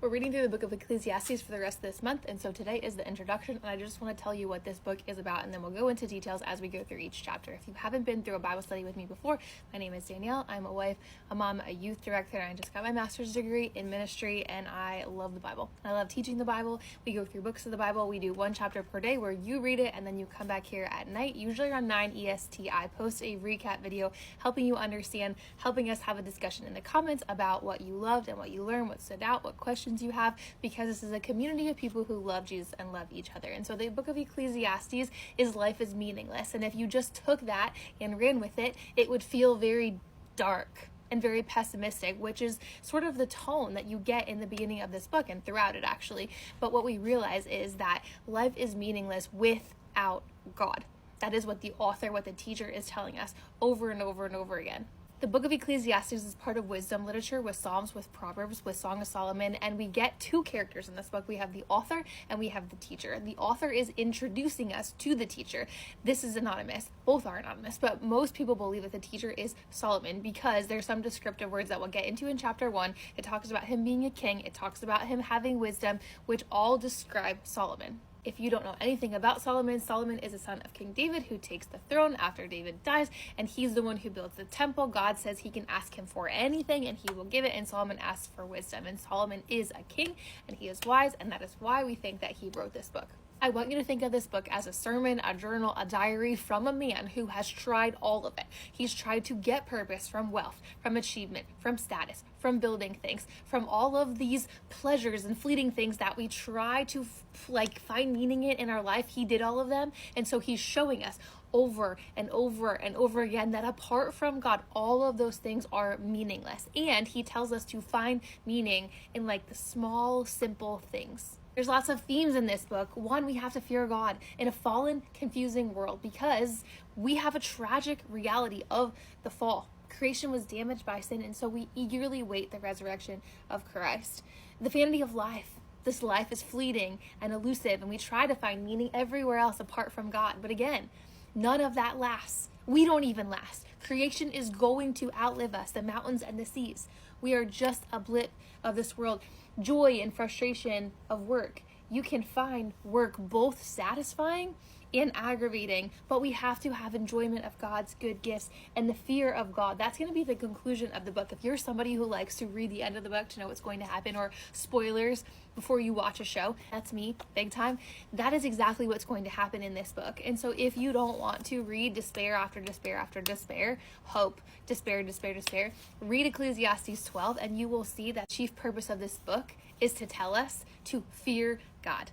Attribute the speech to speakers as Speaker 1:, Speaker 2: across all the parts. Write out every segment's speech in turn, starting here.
Speaker 1: We're reading through the book of Ecclesiastes for the rest of this month, and so today is the introduction, and I just want to tell you what this book is about, and then we'll go into details as we go through each chapter. If you haven't been through a Bible study with me before, my name is Danielle. I'm a wife, a mom, a youth director, and I just got my master's degree in ministry, and I love the Bible. I love teaching the Bible. We go through books of the Bible. We do one chapter per day where you read it, and then you come back here at night, usually around 9 EST. I post a recap video helping you understand, helping us have a discussion in the comments about what you loved and what you learned, what stood out, what questions you have, because this is a community of people who love Jesus and love each other. And so the book of Ecclesiastes is life is meaningless. And if you just took that and ran with it, it would feel very dark and very pessimistic, which is sort of the tone that you get in the beginning of this book and throughout it actually. But what we realize is that life is meaningless without God. That is what the author, what the teacher is telling us over and over and over again. The book of Ecclesiastes is part of wisdom literature with Psalms, with Proverbs, with Song of Solomon, and we get two characters in this book. We have the author and we have the teacher. The author is introducing us to the teacher. This is anonymous. Both are anonymous, but most people believe that the teacher is Solomon because there's some descriptive words that we'll get into in chapter 1. It talks about him being a king. It talks about him having wisdom, which all describe Solomon. If you don't know anything about Solomon, Solomon is a son of King David who takes the throne after David dies, and he's the one who builds the temple. God says he can ask him for anything and he will give it, and Solomon asks for wisdom. And Solomon is a king and he is wise, and that is why we think that he wrote this book. I want you to think of this book as a sermon, a journal, a diary from a man who has tried all of it. He's tried to get purpose from wealth, from achievement, from status, from building things, from all of these pleasures and fleeting things that we try to find meaning in our life. He did all of them, and so he's showing us over and over and over again that apart from God, all of those things are meaningless. And he tells us to find meaning in the small, simple things. There's lots of themes in this book. One, we have to fear God in a fallen, confusing world because we have a tragic reality of the fall. Creation was damaged by sin, and so we eagerly wait the resurrection of Christ. The vanity of life. This life is fleeting and elusive, and we try to find meaning everywhere else apart from God. But again, none of that lasts. We don't even last. Creation is going to outlive us, the mountains and the seas. We are just a blip of this world. Joy and frustration of work. You can find work both satisfying and aggravating, but we have to have enjoyment of God's good gifts and the fear of God. That's going to be the conclusion of the book. If you're somebody who likes to read the end of the book to know what's going to happen, or spoilers before you watch a show, that's me, big time. That is exactly what's going to happen in this book. And so if you don't want to read despair after despair after despair, hope, despair, despair, despair, read Ecclesiastes 12, and you will see that the chief purpose of this book is to tell us to fear God,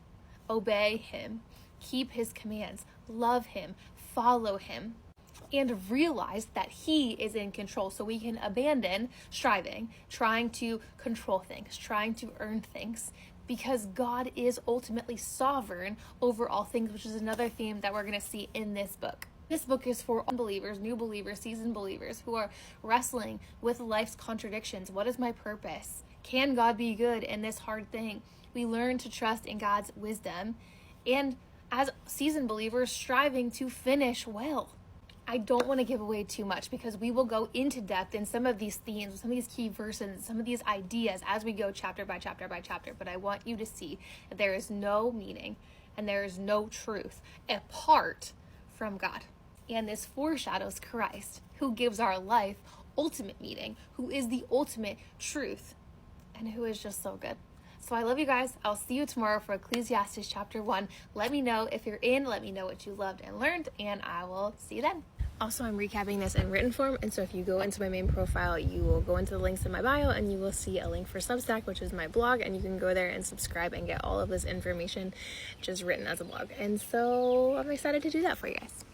Speaker 1: obey him, keep his commands, love him, follow him, and realize that he is in control, so we can abandon striving, trying to control things, trying to earn things, because God is ultimately sovereign over all things, which is another theme that we're going to see in this book. This book is for unbelievers, new believers, seasoned believers who are wrestling with life's contradictions. What is my purpose? Can God be good in this hard thing? We learn to trust in God's wisdom, and as seasoned believers, striving to finish well. I don't want to give away too much because we will go into depth in some of these themes, some of these key verses, some of these ideas as we go chapter by chapter by chapter. But I want you to see that there is no meaning and there is no truth apart from God. And this foreshadows Christ, who gives our life ultimate meaning, who is the ultimate truth, and who is just so good. So I love you guys. I'll see you tomorrow for Ecclesiastes chapter 1. Let me know if you're in. Let me know what you loved and learned, and I will see you then. Also, I'm recapping this in written form, and so if you go into my main profile, you will go into the links in my bio, and you will see a link for Substack, which is my blog, and you can go there and subscribe and get all of this information just written as a blog. And so I'm excited to do that for you guys.